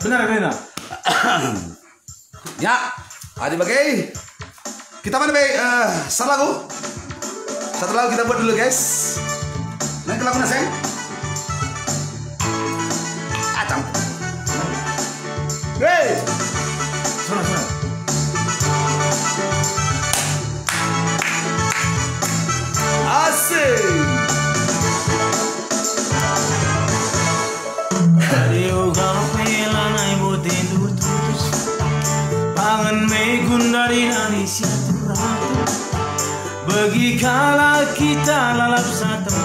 Benar benar. Ya, adik bagai. Kita mana baik? Satu lagu. Satu lagu kita buat dulu guys. Nanti lagu nasi. Acam. Hey. Sana sana. Asik. Adio gampela na ibutin tutus. Pangan may gundari nani siaturatu. Bagi kala kita lalap satu,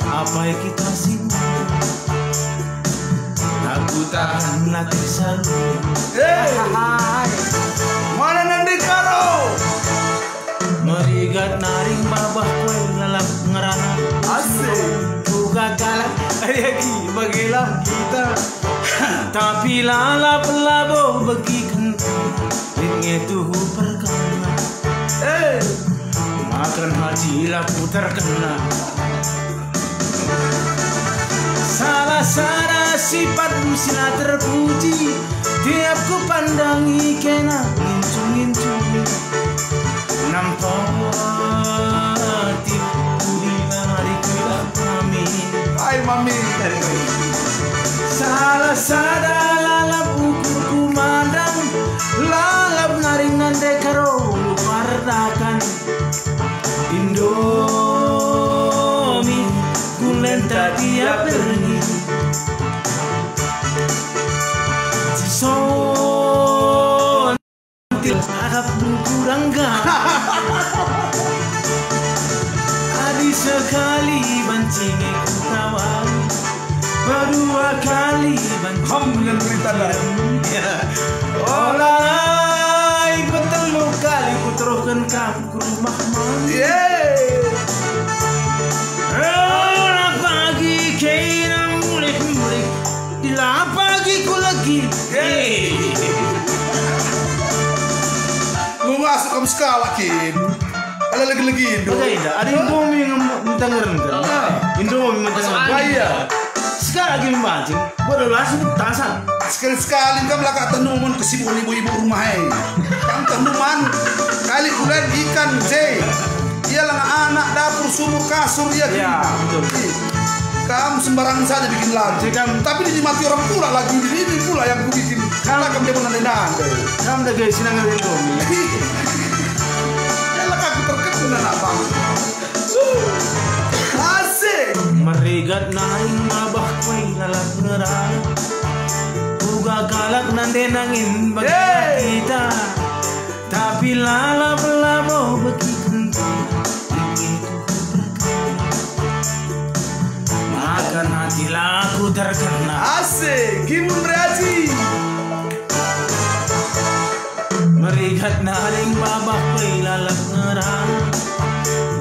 apa yang kita simpan? Aku tahan latih selalu. Hey. Mana nanti karo? Merigat naring babah kue lalap ngerana. Asik. Buka kalah ayaki bagilah kita. Tapi lalap labo bagi kentang. Ini tuh perkara. Makan haji laku terkena. Salah sifatmu sila terpuji. Tiap ku pandangi kena ngincung-ngincung. Nampak tipu di lemari kuilah mami. Hai mami. Salah lalap ukur kumandang. Lalap naring nande karo lupardakan. Indomie gulenta tiap pergi. Son harap kurang gak. Adi sekali bancing ku tawar. Berdua kali bancing Dengan berita dah. Olai petelu kali ku teruhkan kamu ke rumah mami. Olah pagi kena mulik-mulik. Dila pagi ku lagi. Lu masuk kamu sekali Kim. Ada lagi Indo. Bagaimana? Ada Indomie yang mendengaran kan? Indomie mendengaran. Bahaya. Sekarang lagi memancing. Baru langsung tasan. Sekali-sekali kamu lah kata tenuman kesibukan ibu-ibu rumah kamu tenuman kali kuliah ikan J. Dia lah anak dapur sumur kasur ya. Ya, betul. Kamu sembarangan saja bikin lagu. Tapi dinikmati orang pula lagu ini pula yang ku bikin. Karena kamu dia menandai-nandai. Kamu udah guys sinangan Indomie. Kalau aku terkenal apa? Asik. Merigat naing mabah kue lalap nerang. Buka galak nande nangin bagi kita. Tapi lalap labo bagi kentang. Makan hati laku terkena. Asik. Gimun reaksi. Merigat naring babah kue lalap nerang.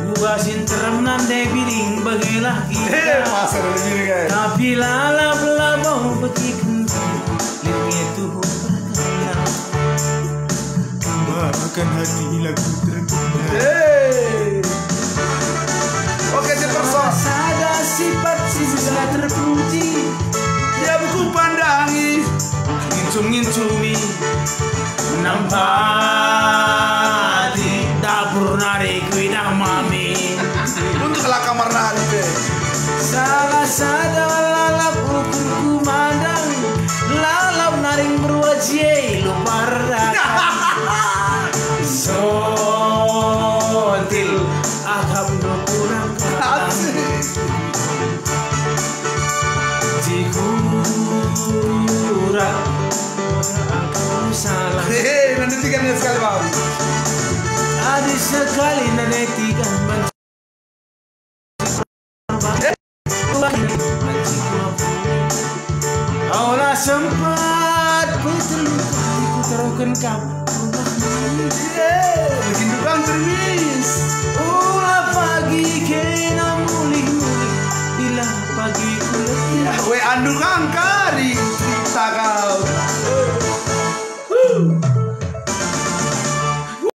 Buka sinterem nande biring bagilah kita. Masa dari sini guys. Tapi lalap labo bagi kentang. Itu perkara. Makan hati laku terkena. Oke Jefferson. Sada sifat sisa terpuji. Dia buku pandangi. Ngincung-ngincungi. Nampak di dapur nari kuidah mami. Untuk kelah kamar nanti. Salah sada lalap ukur kumandang. Lalap naring berwajah lupa. Sontil akam do kurang Jikura aku salah. Nanti tiga menit sekali bang. Ada sekali nanti tiga menit. Olah sempat ku terluka, ku terukan kamu. Bikin